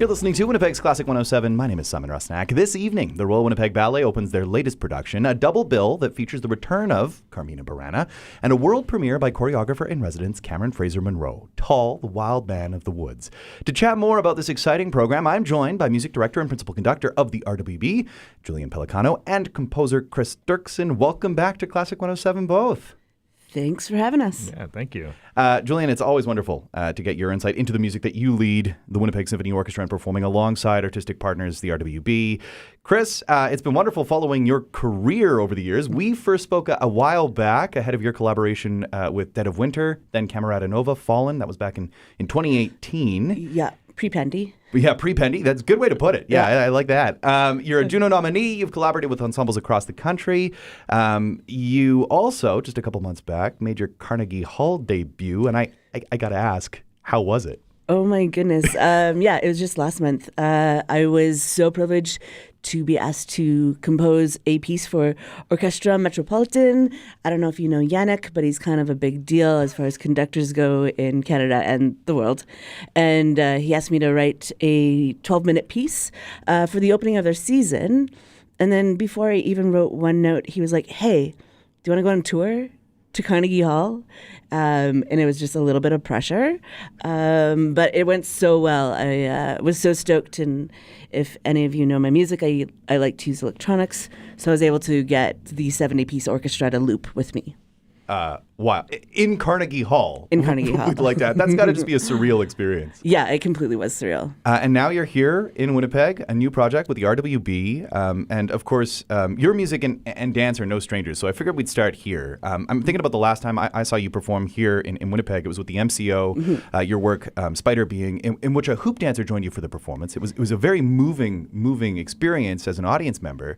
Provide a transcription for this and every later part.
You're listening to Winnipeg's Classic 107. My name is Simon Rusnak. This evening, the Royal Winnipeg Ballet opens their latest production, a double bill that features the return of Carmina Burana and a world premiere by choreographer in residence Cameron Fraser-Monroe, Tall, the Wild Man of the Woods. To chat more about this exciting program, I'm joined by music director and principal conductor of the RWB, Julian Pellicano, and composer Cris Derksen. Welcome back to Classic 107, both. Thanks for having us. Yeah, thank you. Julian, it's always wonderful to get your insight into the music that you lead the Winnipeg Symphony Orchestra and performing alongside artistic partners, the RWB. Cris, it's been wonderful following your career over the years. We first spoke a while back ahead of your collaboration with Dead of Winter, then Camerata Nova, Fallen. That was back in 2018. Yeah, pre-Pendy. Yeah, pre-Pendy. That's a good way to put it. Yeah, I like that. You're a Juno nominee. You've collaborated with ensembles across the country. You also, just a couple months back, made your Carnegie Hall debut. And I got to ask, how was it? Oh, my goodness. Yeah, it was just last month. I was so privileged to be asked to compose a piece for Orchestra Metropolitan. I don't know if you know Yannick, but he's kind of a big deal as far as conductors go in Canada and the world. And he asked me to write a 12-minute piece for the opening of their season. And then before I even wrote one note, he was like, hey, do you want to go on tour to Carnegie Hall? And it was just a little bit of pressure. But it went so well. I was so stoked. And if any of you know my music, I like to use electronics. So I was able to get the 70-piece orchestra to loop with me. Wow. In Carnegie Hall. In Carnegie Hall. Like that. That's got to just be a surreal experience. Yeah, it completely was surreal. And now you're here in Winnipeg, a new project with the RWB. And of course, your music and dance are no strangers. So I figured we'd start here. I'm thinking about the last time I saw you perform here in Winnipeg. It was with the MCO, your work, Spider Being, in which a hoop dancer joined you for the performance. It was a very moving experience as an audience member.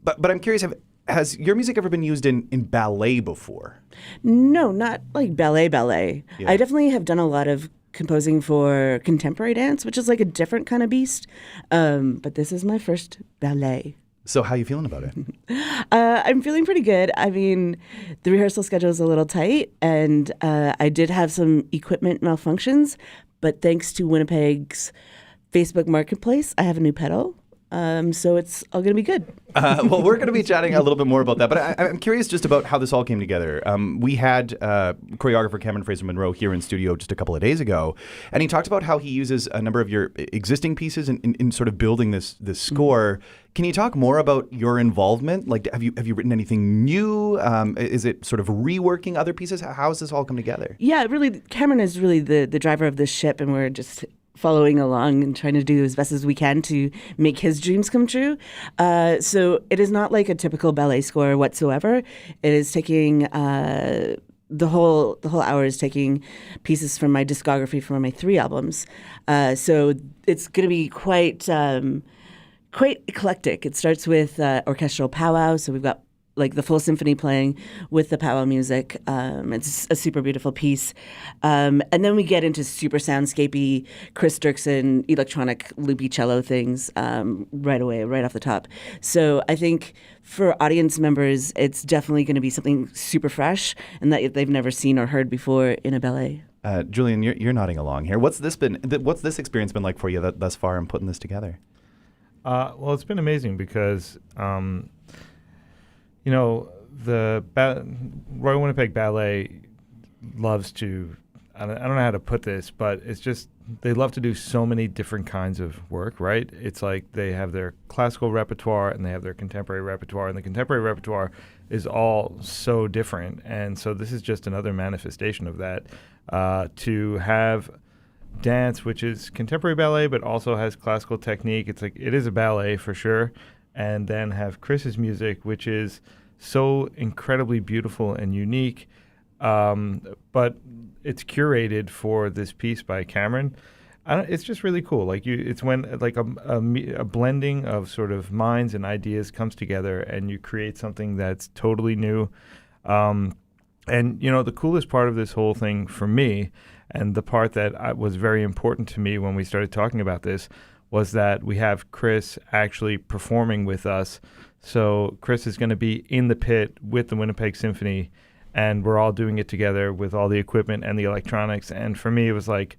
But I'm curious, has your music ever been used in ballet before? No, not like ballet. Yeah. I definitely have done a lot of composing for contemporary dance, which is like a different kind of beast. But this is my first ballet. So how are you feeling about it? I'm feeling pretty good. I mean, the rehearsal schedule is a little tight, and I did have some equipment malfunctions. But thanks to Winnipeg's Facebook Marketplace, I have a new pedal. So it's all going to be good. Well, we're going to be chatting a little bit more about that, but I'm curious just about how this all came together. We had choreographer Cameron Fraser-Monroe here in studio just a couple of days ago, and he talked about how he uses a number of your existing pieces in sort of building this score. Can you talk more about your involvement? Like, have you written anything new? Is it sort of reworking other pieces? How has this all come together? Yeah, really, Cameron is really the driver of this ship, and we're just following along and trying to do as best as we can to make his dreams come true. So it is not like a typical ballet score whatsoever. It is taking the whole hour is taking pieces from my discography from my 3 albums. So it's going to be quite eclectic. It starts with orchestral powwow. So we've got like the full symphony playing with the powwow music. It's a super beautiful piece. And then we get into super soundscapey, Cris Derksen, electronic loopy cello things right away, right off the top. So I think for audience members, it's definitely going to be something super fresh and that they've never seen or heard before in a ballet. Julian, you're nodding along here. What's this experience been like for you thus far in putting this together? Well, it's been amazing because you know, the Royal Winnipeg Ballet loves to, I don't know how to put this, but it's just, they love to do so many different kinds of work, right? It's like they have their classical repertoire and they have their contemporary repertoire, and the contemporary repertoire is all so different. And so this is just another manifestation of that, to have dance, which is contemporary ballet, but also has classical technique. It's like, it is a ballet for sure. And then have Chris's music, which is so incredibly beautiful and unique, but it's curated for this piece by Cameron. It's just really cool. Like it's when like a blending of sort of minds and ideas comes together, and you create something that's totally new. And you know, the coolest part of this whole thing for me, and the part that was very important to me when we started talking about this, was that we have Cris actually performing with us. So Cris is going to be in the pit with the Winnipeg Symphony, and we're all doing it together with all the equipment and the electronics. And for me, it was like,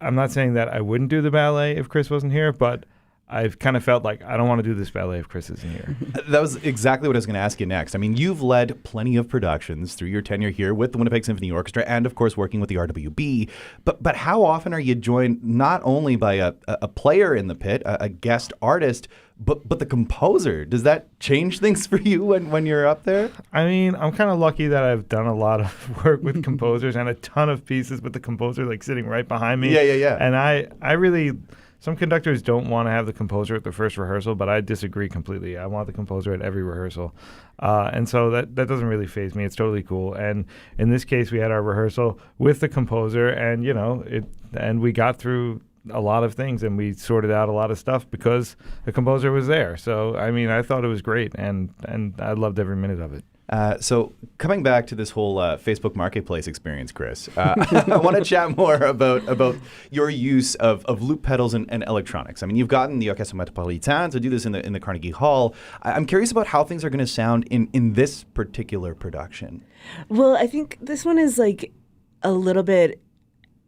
I'm not saying that I wouldn't do the ballet if Cris wasn't here, but I've kind of felt like I don't want to do this ballet if Cris isn't here. That was exactly what I was going to ask you next. I mean, you've led plenty of productions through your tenure here with the Winnipeg Symphony Orchestra and, of course, working with the RWB. But how often are you joined not only by a player in the pit, a guest artist, but the composer? Does that change things for you when you're up there? I mean, I'm kind of lucky that I've done a lot of work with composers and a ton of pieces with the composer like sitting right behind me. Yeah. And I really... Some conductors don't want to have the composer at the first rehearsal, but I disagree completely. I want the composer at every rehearsal. And so that doesn't really faze me. It's totally cool. And in this case, we had our rehearsal with the composer, and, and we got through a lot of things, and we sorted out a lot of stuff because the composer was there. So, I mean, I thought it was great, and I loved every minute of it. So coming back to this whole Facebook Marketplace experience, Cris, I want to chat more about your use of loop pedals and electronics. I mean, you've gotten the Orchestra Metropolitan to do this in the Carnegie Hall. I'm curious about how things are going to sound in this particular production. Well, I think this one is like a little bit...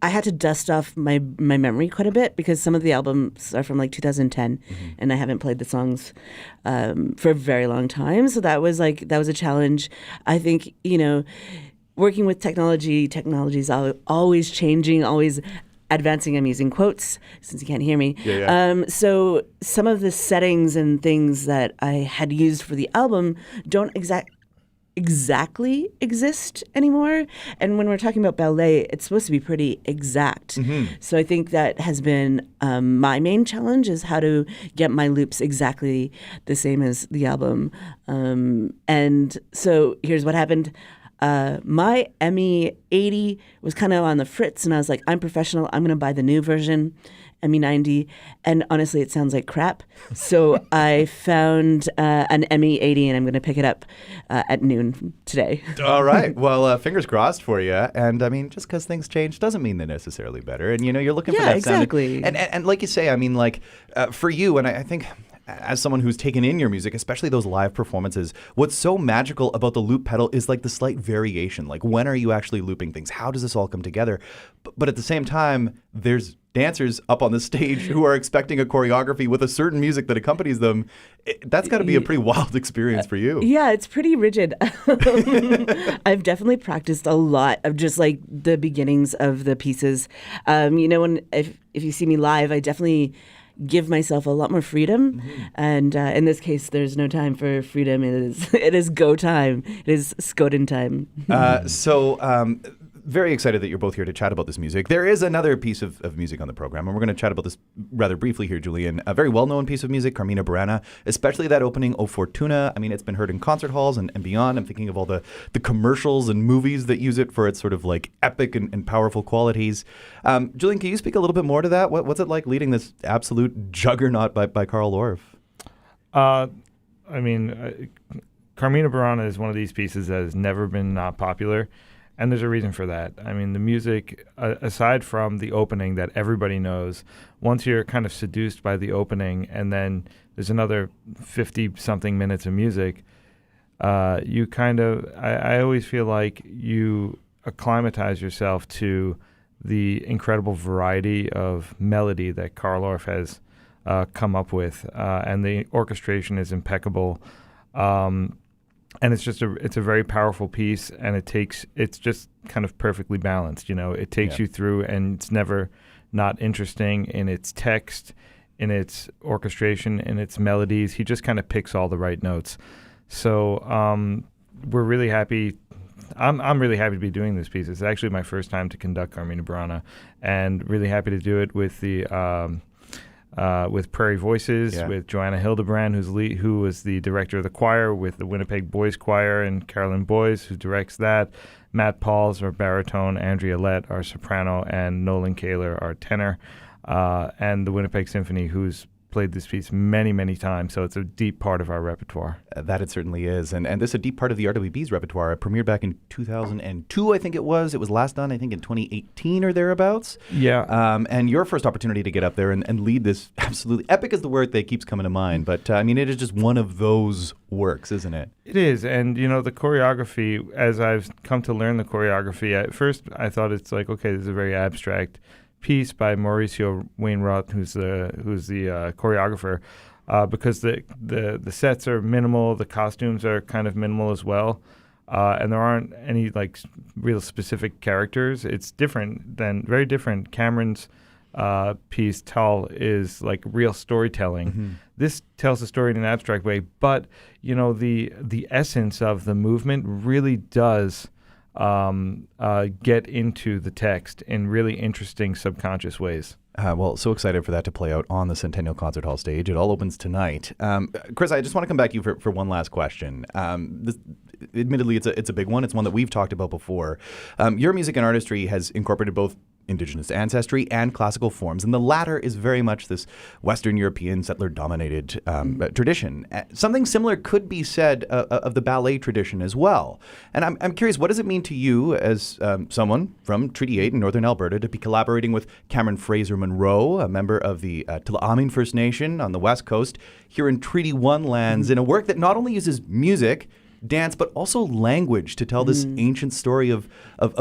I had to dust off my memory quite a bit because some of the albums are from like 2010, and I haven't played the songs for a very long time. So that was a challenge. I think, working with technology is always changing, always advancing. I'm using quotes since you can't hear me. Yeah. So some of the settings and things that I had used for the album don't exactly exist anymore. And when we're talking about ballet, it's supposed to be pretty exact. So I think that has been my main challenge, is how to get my loops exactly the same as the album. And so here's what happened. My ME 80 was kind of on the fritz, and I was like, I'm professional. I'm going to buy the new version, ME 90. And honestly, it sounds like crap. So I found an ME 80, and I'm going to pick it up at noon today. All right. Well, fingers crossed for you. And I mean, just because things change doesn't mean they're necessarily better. And, you're looking for that exactly. sound. And like you say, I mean, like for you, and I think as someone who's taken in your music, especially those live performances, what's so magical about the loop pedal is like the slight variation. Like, when are you actually looping things? How does this all come together? But at the same time, there's dancers up on the stage who are expecting a choreography with a certain music that accompanies them. That's got to be a pretty wild experience for you. Yeah, it's pretty rigid. I've definitely practiced a lot of just like the beginnings of the pieces. If you see me live, I definitely give myself a lot more freedom. And in this case, there's no time for freedom. It is go time. It is Skoden time. Very excited that you're both here to chat about this music. There is another piece of music on the program, and we're going to chat about this rather briefly here, Julian. A very well-known piece of music, Carmina Burana, especially that opening, O Fortuna. I mean, it's been heard in concert halls and beyond. I'm thinking of all the commercials and movies that use it for its sort of like epic and powerful qualities. Julian, can you speak a little bit more to that? What's it like leading this absolute juggernaut by Carl Orff? Carmina Burana is one of these pieces that has never been not popular. And there's a reason for that. I mean, the music, aside from the opening that everybody knows, once you're kind of seduced by the opening and then there's another 50-something minutes of music, you kind of, I always feel like you acclimatize yourself to the incredible variety of melody that Carl Orff has come up with. And the orchestration is impeccable. And it's a very powerful piece, and it's just kind of perfectly balanced. It takes you through, and it's never not interesting in its text, in its orchestration, in its melodies. He just kind of picks all the right notes. So we're really happy. I'm really happy to be doing this piece. It's actually my first time to conduct Carmina Burana, and really happy to do it with the with Prairie Voices, with Joanna Hildebrand, who was the director of the choir, with the Winnipeg Boys Choir, and Carolyn Boys, who directs that. Matt Pauls, our baritone, Andrea Lett, our soprano, and Nolan Kaler, our tenor, and the Winnipeg Symphony, who's played this piece many, many times, so it's a deep part of our repertoire. That it certainly is. And this is a deep part of the RWB's repertoire. It premiered back in 2002, I think it was. It was last done, I think, in 2018 or thereabouts. Yeah. And your first opportunity to get up there and lead this absolutely epic is the word that keeps coming to mind. But, I mean, it is just one of those works, isn't it? It is. And, the choreography, as I've come to learn the choreography, at first I thought it's like, okay, this is a very abstract piece by Mauricio Wainwright, who's the choreographer, because the sets are minimal, the costumes are kind of minimal as well, and there aren't any like real specific characters. It's very different. Cameron's piece, Tall, is like real storytelling. Mm-hmm. This tells the story in an abstract way, but the essence of the movement really does get into the text in really interesting subconscious ways. Well, so excited for that to play out on the Centennial Concert Hall stage. It all opens tonight. Cris, I just want to come back to you for one last question. Admittedly, it's a big one. It's one that we've talked about before. Your music and artistry has incorporated both Indigenous ancestry and classical forms, and the latter is very much this Western European settler-dominated tradition. Something similar could be said of the ballet tradition as well. And I'm curious, what does it mean to you as someone from Treaty 8 in Northern Alberta to be collaborating with Cameron Fraser-Monroe, a member of the Tla'amin First Nation on the West Coast, here in Treaty 1 lands, in a work that not only uses music, dance, but also language to tell this ancient story of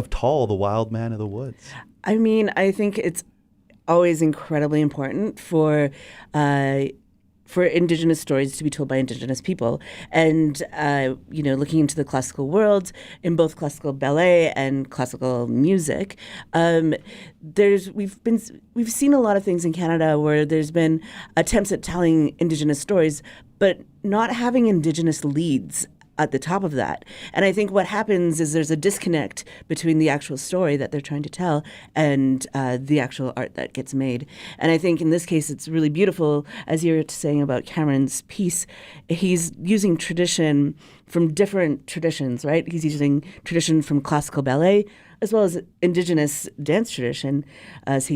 Tall, the wild man of the woods? I mean, I think it's always incredibly important for Indigenous stories to be told by Indigenous people. And, looking into the classical world, in both classical ballet and classical music, we've seen a lot of things in Canada where there's been attempts at telling Indigenous stories, but not having Indigenous leads at the top of that. And I think what happens is there's a disconnect between the actual story that they're trying to tell and the actual art that gets made. And I think in this case, it's really beautiful, as you were saying about Cameron's piece, he's using tradition from different traditions, right? He's using tradition from classical ballet as well as Indigenous dance tradition, as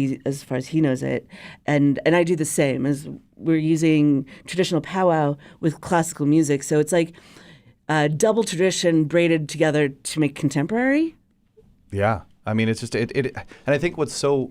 far as he knows it. And I do the same, as we're using traditional powwow with classical music. So it's like double tradition braided together to make contemporary. Yeah. I mean, it's just, and I think what's so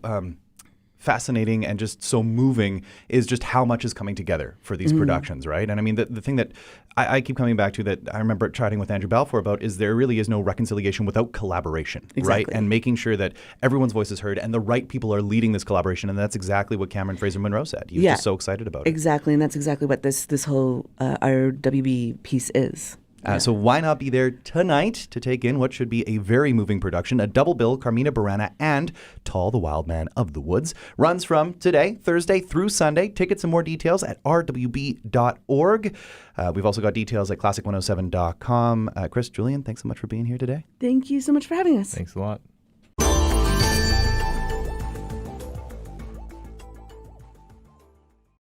fascinating and just so moving is just how much is coming together for these productions, right? And I mean, the thing that I keep coming back to that I remember chatting with Andrew Balfour about is there really is no reconciliation without collaboration, right? And making sure that everyone's voice is heard and the right people are leading this collaboration. And that's exactly what Cameron Fraser-Monroe said. He was just so excited about it. Exactly. And that's exactly what this whole RWB piece is. So why not be there tonight to take in what should be a very moving production, a double bill, Carmina Burana and Tall, the Wild Man of the Woods. Runs from today, Thursday through Sunday. Tickets and more details at rwb.org. We've also got details at classic107.com. Cris, Julian, thanks so much for being here today. Thank you so much for having us. Thanks a lot.